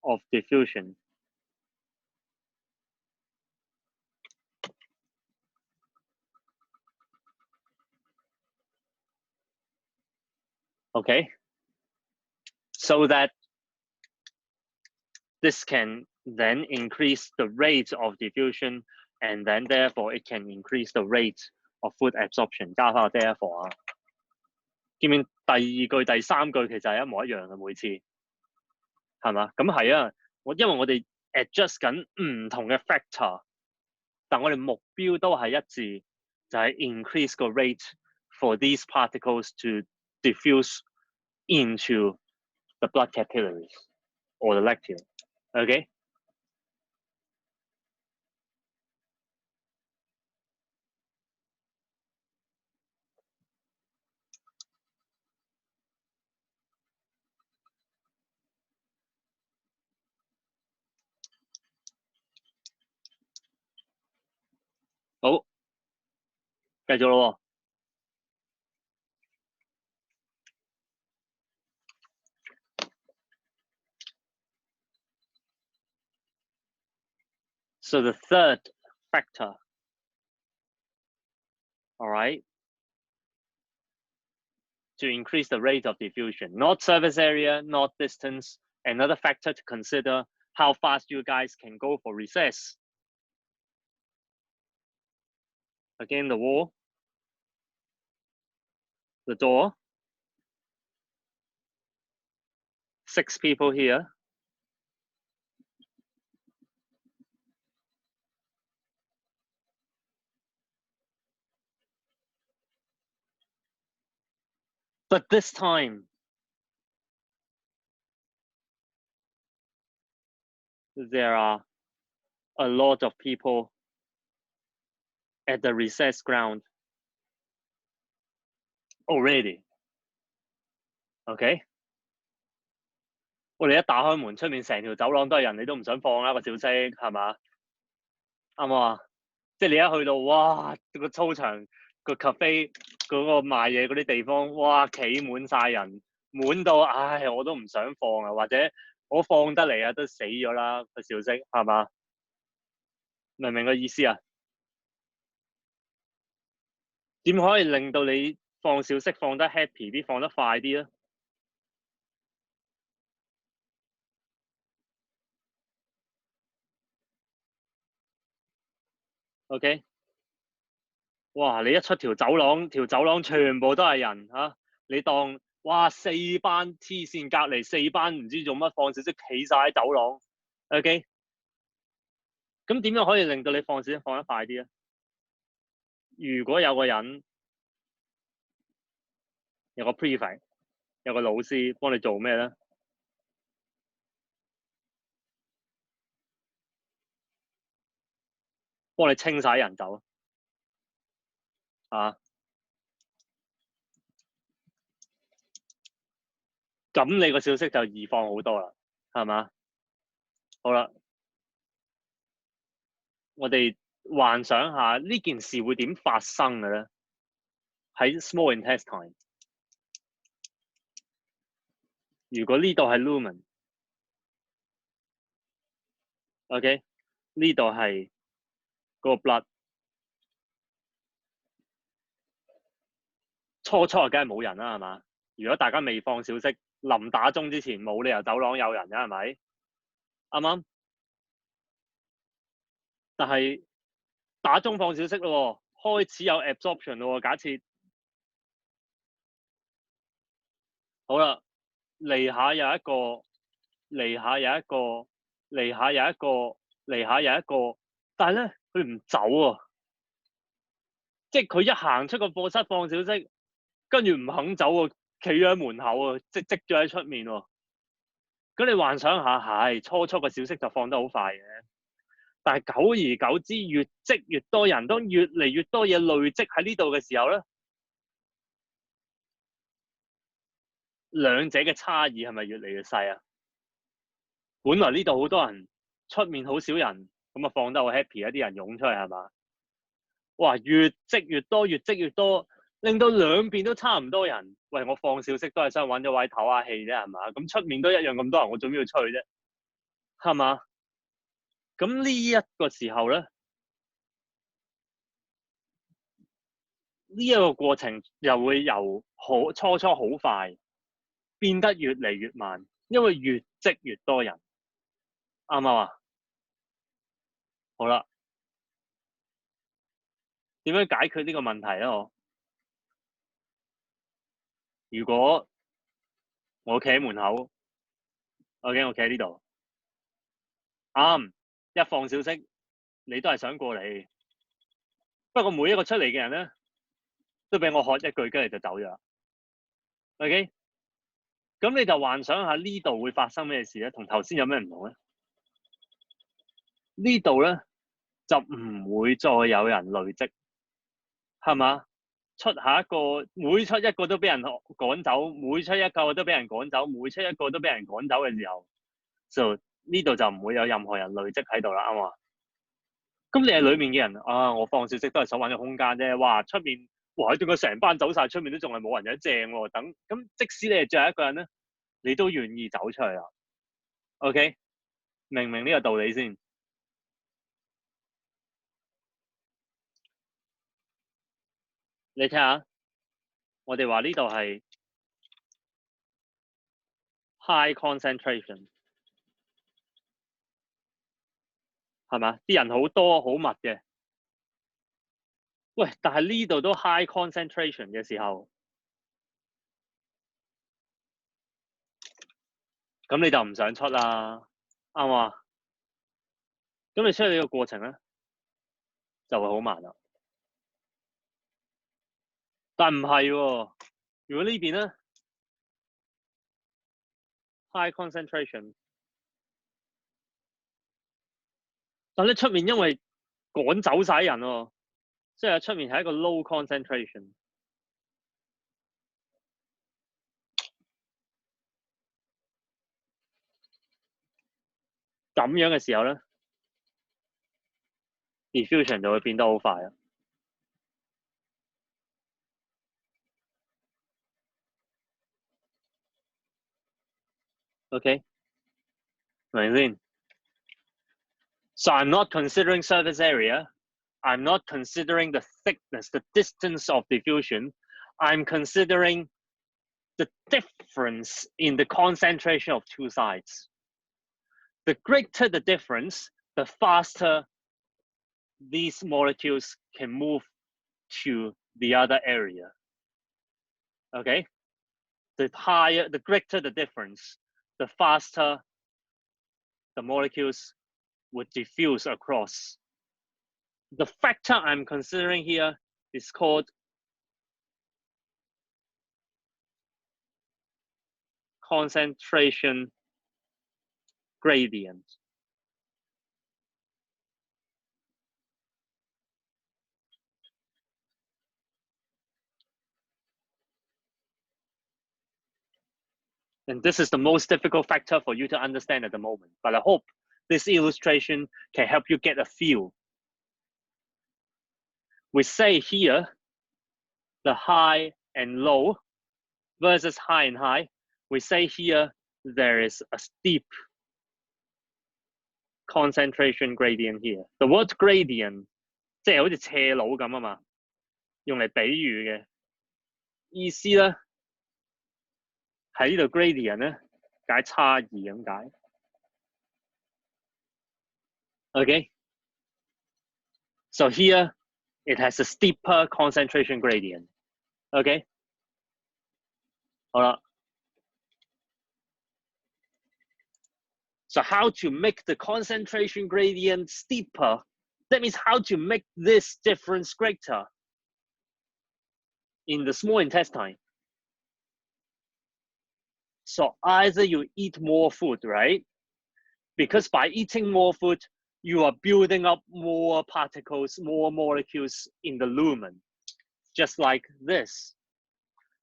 of diffusion. Okay, so that this can then increase the rate of diffusion, and then therefore it can increase the rate of food absorption. 加翻個 therefore 啊，見唔見第二句、第三句其實係一模一樣嘅每次，係嘛？咁係啊，因為我哋 adjust 緊唔同嘅 factor， 但我哋目標都係一致，就係 increase 個 rate for these particles to diffuse into the blood capillaries or the lecture. Okay?好，繼續咯。So the third factor, all right, to increase the rate of diffusion, not surface area, not distance. Another factor to consider, how fast you guys can go for recess. Again, the wall, the door, 6 people here. But this time, there are a lot of people at the recess ground already. OK? 我哋一打開門，出面成條走廊都係人，你都唔想放啦個小息，係嘛？啱唔啱啊？即係你一去到，哇！個操場、個 cafe 嗰個賣嘢嗰啲地方，哇！企滿晒人，滿到唉，我都唔想放啊，或者我放得嚟啊，都死咗啦個小息，係嘛？明唔明個意思啊？點可以令到你放小息放得 happy 啲，放得快啲咧？OK？哇！你一出條走廊，條走廊全部都係人嚇，你當哇4班黐線隔離4班唔知做乜放小息企晒喺走廊 ，OK？咁點樣可以令到你放小息放得快啲咧？如果有個人有個 prefect 有個老師幫你做咩咧？幫你清晒人走啊！咁你個小息就易放好多啦，係嘛？好啦，我哋幻想下呢件事會點發生嘅咧？喺 small intestine， 如果呢度係 lumen，OK， 呢度係嗰個 blood， 初梗係冇人啦，係嘛？如果大家未放小息，臨打鐘之前冇理由走廊有人嘅，係咪？啱唔啱？但係打鐘放小息咯，開始有 absorption 咯，假設好啦，嚟下有一個，嚟下有一個，嚟下有一個，嚟下有一個，但係咧佢唔走啊，即係佢一行出個課室放小息，跟住唔肯走喎，企咗喺門口啊，積咗喺出面喎。咁你幻想下，係初個小息就放得好快嘅，但係久而久之，越積越多人，當越嚟越多嘢累積喺呢度嘅時候咧，兩者嘅差異係咪越嚟越細啊？本來呢度好多人，出面好少人，咁啊放得好 happy 啊！啲人湧出嚟係嘛？哇！越積越多，越積越多，令到兩邊都差唔多人。喂，我放小息都係想揾咗位唞下氣啫，係嘛？咁出面都一樣咁多人，我做咩要出去啫？係嘛？咁呢一個時候咧，呢一個過程又會由初好快變得越嚟越慢，因為越積越多人，啱唔啱啊？好啦，點樣解決呢個問題咧？如果我企喺門口，OK，我企喺呢度，啱，一放小息，你都係想過嚟，不過每一個出嚟嘅人咧，都俾我喝一句，跟住就走咗啦。OK， 咁你就幻想下呢度會發生咩事咧？同頭先有咩唔同咧？呢度咧就唔會再有人累積，係嘛？出下一個，每出一個都俾人趕走，每出一個都俾人趕走，每出一個都俾人趕走嘅時候，就呢度就唔會有任何人累積喺度啦，啱嘛？咁你係裡面嘅人啊，我放小息都係想揾個空間啫。哇，出面哇點解成班走晒，出面都仲係冇人，有正喎。等咁即使你係最後一個人咧，你都願意走出去啦。OK， 明唔明呢個道理先？你睇下，我哋話呢度係 high concentration， 係嘛？啲人好多好密嘅。喂，但係呢度都 high concentration 嘅時候，咁你就唔想出啦，啱嘛？咁你出去呢個過程咧，就會好慢啦。但唔係喎，如果呢邊咧 high concentration， 但係出面因為趕走晒人喎，即係出面係一個 low concentration。咁樣嘅時候咧 ，diffusion 就會變得好快啦。OK， 明先？ So I'm not considering surface area. I'm not considering the thickness, the distance of diffusion. I'm considering the difference in the concentration of two sides. The greater the difference, the faster these molecules can move to the other area. Okay? The greater the difference, the faster the molecules would diffuse across. The factor I'm considering here is called concentration gradient. And this is the most difficult factor for you to understand at the moment. But I hope this illustration can help you get a feel. We say here, the high and low versus high and high. We say here, there is a steep concentration gradient here. The word gradient 即係好似斜路咁啊嘛，用嚟比喻嘅意思咧，喺呢度 gradient 咧解差異咁解。Okay, so here it has a steeper concentration gradient. Okay, 好啦。So how to make the concentration gradient steeper? That means how to make this difference greater in the small intestine. So either you eat more food, right? Because by eating more food, you are building up more particles, more molecules in the lumen, just like this.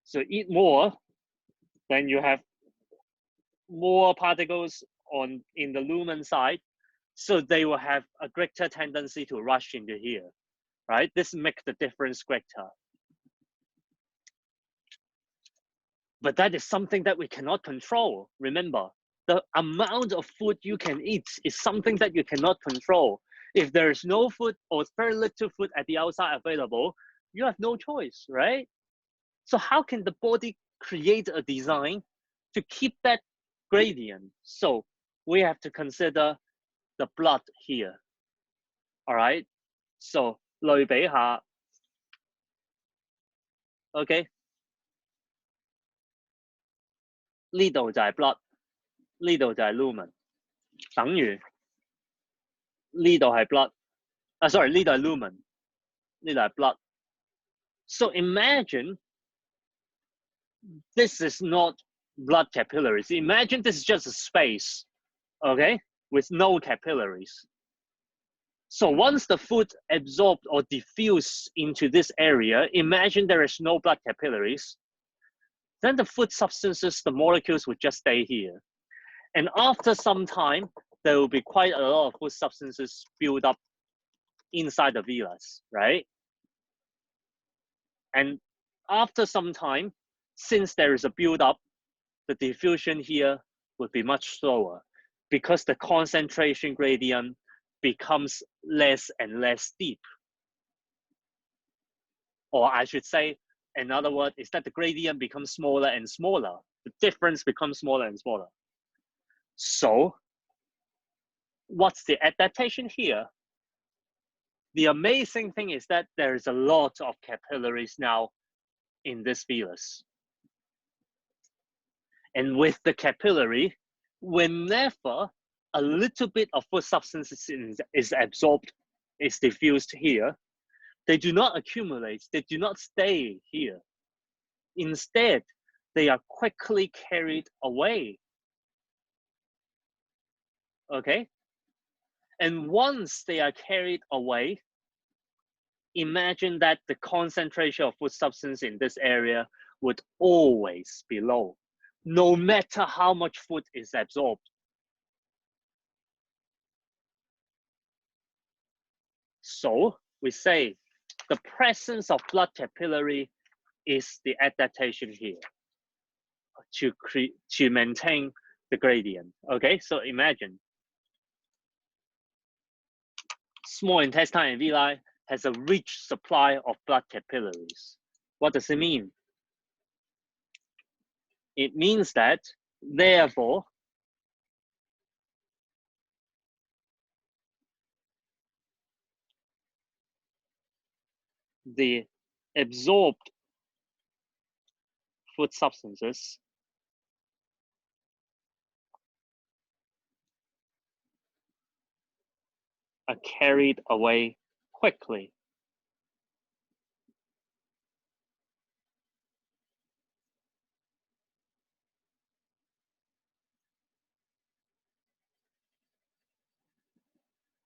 So eat more, then you have more particles in the lumen side, so they will have a greater tendency to rush into here, right? This makes the difference greater. But that is something that we cannot control. Remember, the amount of food you can eat is something that you cannot control. If there is no food or very little food at the outside available, you have no choice, right? So how can the body create a design to keep that gradient? So we have to consider the blood here. All right? So 類比下 OK? 呢度就係 blood， 呢度就係 lumen， 等於呢度係 blood， sorry， 呢度係 lumen， 呢度係 blood。So imagine this is not blood capillaries. Imagine this is just a space, okay, with no capillaries. So once the food absorbed or diffused into this area, imagine there is no blood capillaries, then the food substances, the molecules would just stay here. And after some time, there will be quite a lot of food substances build up inside the villus, right? And after some time, since there is a build-up, the diffusion here would be much slower because the concentration gradient becomes less and less steep. Or I should say, another word is that the gradient becomes smaller and smaller. The difference becomes smaller and smaller. So what's the adaptation here? The amazing thing is that there is a lot of capillaries now in this villus. And with the capillary, whenever a little bit of food substance is absorbed, is diffused here, they do not accumulate, they do not stay here. Instead, they are quickly carried away. Okay? And once they are carried away, imagine that the concentration of food substance in this area would always be low, no matter how much food is absorbed. So we say the presence of blood capillary is the adaptation here to maintain the gradient. Okay, so imagine small intestine and villi has a rich supply of blood capillaries. What does it mean? It means that, therefore, the absorbed food substances are carried away quickly.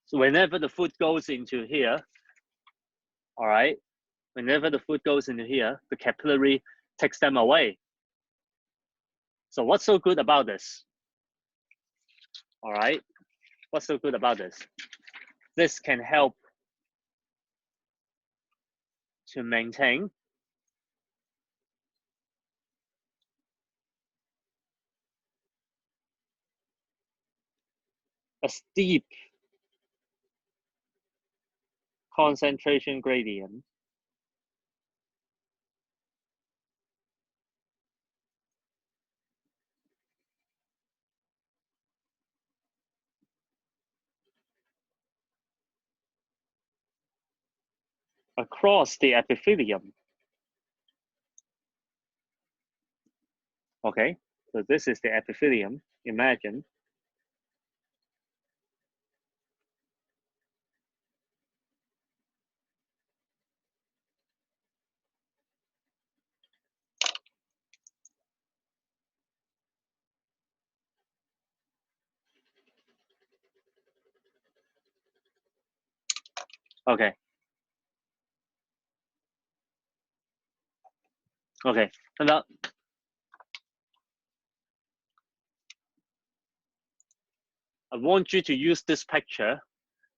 So whenever the food goes into here, all right, whenever the food goes into here, the capillary takes them away. So what's so good about this? All right, what's so good about this? This can help to maintain a steep concentration gradient across the epithelium. Okay, so this is the epithelium, imagine. Okay. Okay. Now, I want you to use this picture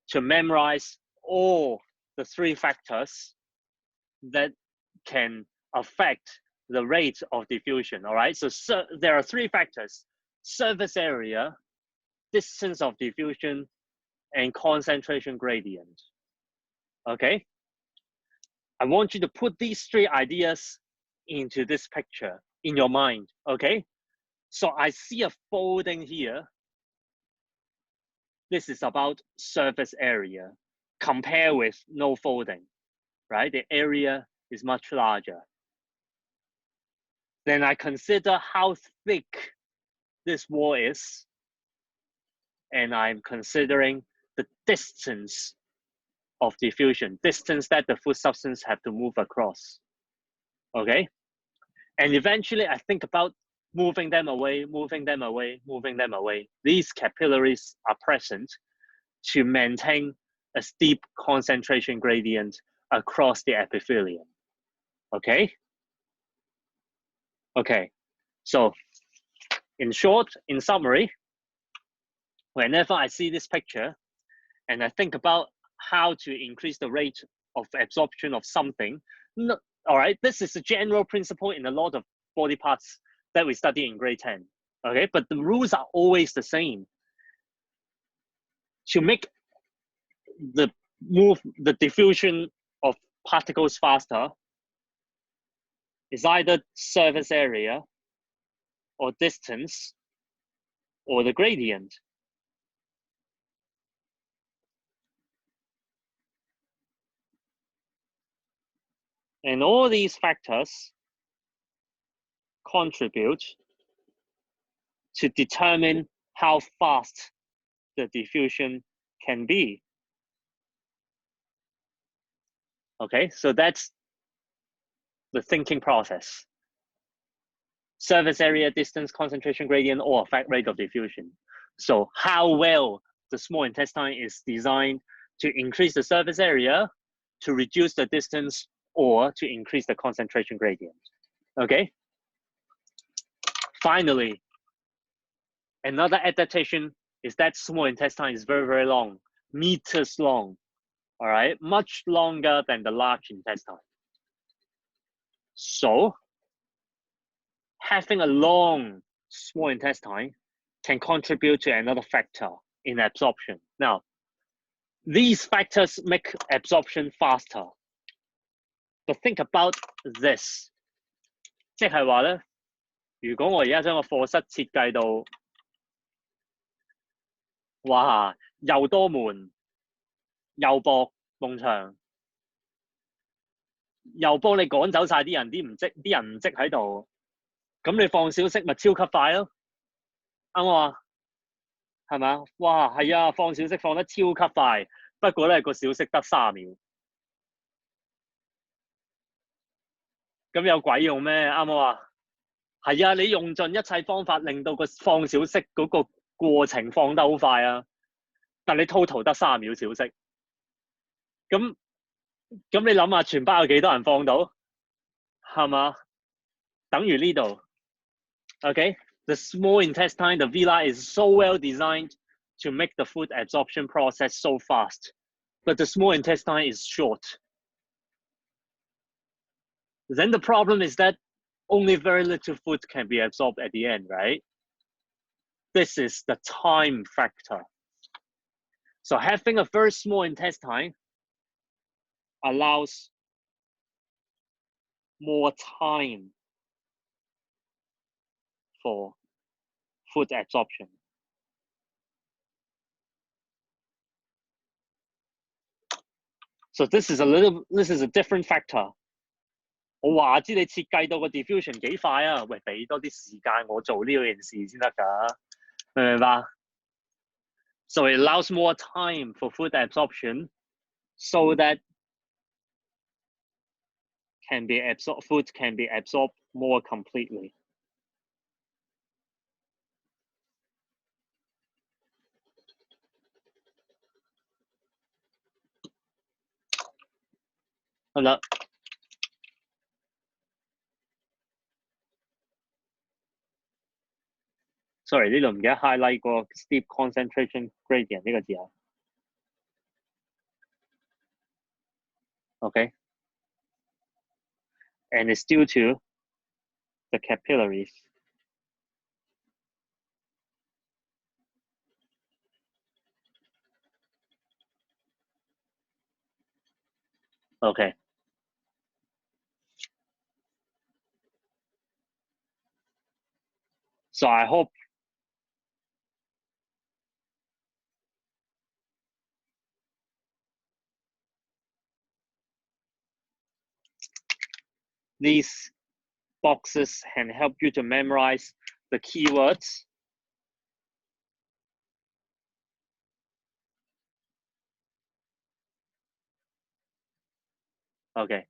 to memorize all the three factors that can affect the rate of diffusion. All right. So there are three factors: surface area, distance of diffusion, and concentration gradient. Okay. I want you to put these three ideas into this picture in your mind. Okay. So I see a folding here. This is about surface area. Compare with no folding, right? The area is much larger. Then I consider how thick this wall is, and I'm considering the distance of diffusion, distance that the food substance have to move across. Okay? And eventually I think about moving them away, moving them away, moving them away. These capillaries are present to maintain a steep concentration gradient across the epithelium. Okay? Okay, so in short, in summary, whenever I see this picture and I think about how to increase the rate of absorption of something, no, all right, this is a general principle in a lot of body parts that we study in grade 10. Okay, but the rules are always the same. To make the diffusion of particles faster is either surface area or distance or the gradient. And all these factors contribute to determine how fast the diffusion can be. Okay, so that's the thinking process. Surface area, distance, concentration gradient, or effect rate of diffusion. So how well the small intestine is designed to increase the surface area, to reduce the distance, or to increase the concentration gradient. Okay? Finally, another adaptation is that small intestine is very, very long, meters long, all right? Much longer than the large intestine. So having a long small intestine can contribute to another factor in absorption. Now, these factors make absorption faster. But think about this， 即係話咧，如果我而家將個課室設計到，哇，又多門，又薄埲牆，又幫你趕走晒啲人，啲人唔積喺度，咁你放小息咪超級快咯，啱我話係咪啊？哇，係啊，放小息放得超級快，不過咧個小息得30秒，咁有鬼用咩？啱我話係啊，你用盡一切方法令到個放小息嗰個過程放得好快啊，但你 total 得30秒小息，咁你諗下全班有幾多人放到？係嘛？等於呢度 ，OK？ The small intestine, the villi is so well designed to make the food absorption process so fast, but the small intestine is short. Then the problem is that only very little food can be absorbed at the end, right? This is the time factor. So having a very small intestine allows more time for food absorption. So this is a different factor. 我話知你設計到個 diffusion 幾快啊？喂，俾多啲時間我做呢件事先得㗎，明唔明白？ So it allows more time for food absorption, so that food can be absorbed more completely. Sorry， 呢度唔記得 highlight 個 steep concentration gradient 呢個字啊。Okay, and it's due to the capillaries. Okay. So I hope these boxes can help you to memorize the keywords. Okay.